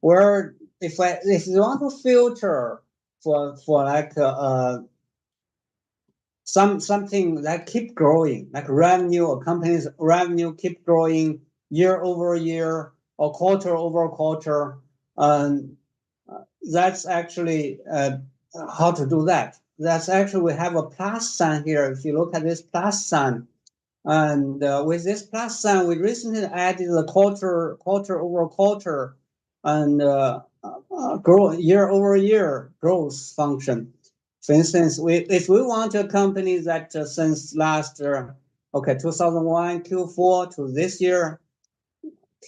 where if you want to filter for like something that keep growing, like revenue or companies revenue keep growing year over year or quarter over quarter, that's actually how to do that. That's actually we have a plus sign here. If you look at this plus sign, and with this plus sign, we recently added the quarter over quarter and grow year over year growth function. For instance, if we want a company that since last 2001 Q4 to this year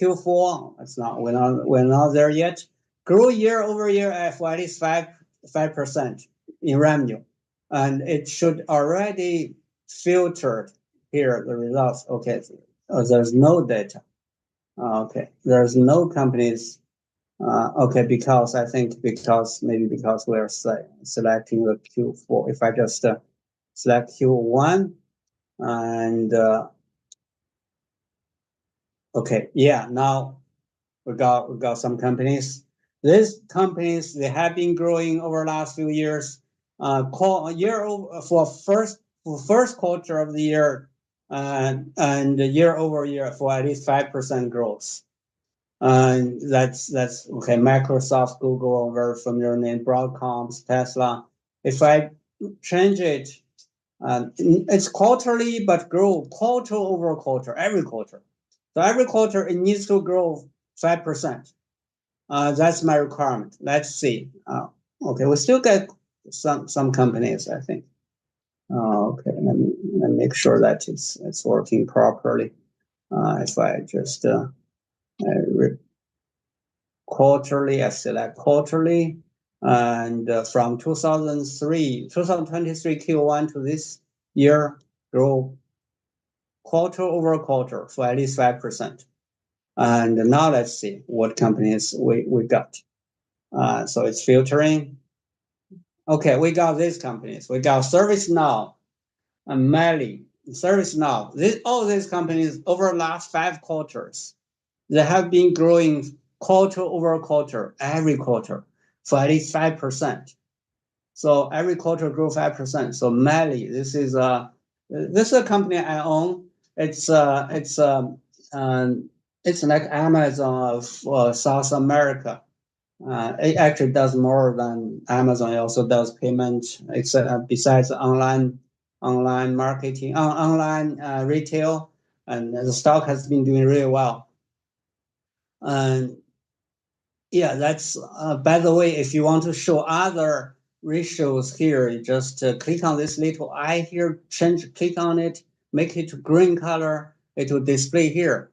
Q4, it's not we're not there yet. Grow year over year at least 5% in revenue, and it should already filtered here the results. Okay, there's no data. Okay, there's no companies. Okay, because I think because we're selecting the Q4. If I just select Q1 and okay, yeah, now we got some companies. These companies, they have been growing over the last few years. For first quarter of the year, and year over year for at least 5% growth. And that's okay. Microsoft, Google, very familiar name, Broadcom, Tesla. If I change it, it's quarterly, but grow quarter over quarter, every quarter. So every quarter it needs to grow 5%. That's my requirement. Let's see. Okay, we still get some companies, I think. Okay, let me make sure that it's working properly. If I just quarterly, I select quarterly, and from 2023 Q1 to this year, grow quarter over quarter for at least 5%. And now let's see what companies we got. So it's filtering. Okay, we got these companies. We got ServiceNow and Meli. ServiceNow. All these companies over the last 5 quarters, they have been growing quarter over quarter, every quarter, for at least 5%. So every quarter grow 5%. So Meli, this is a company I own. It's like Amazon of South America. It actually does more than Amazon. It also does payment, besides online marketing, online retail, and the stock has been doing really well. And yeah, that's by the way, if you want to show other ratios here, you just click on this little eye here, click on it, make it green color. It will display here.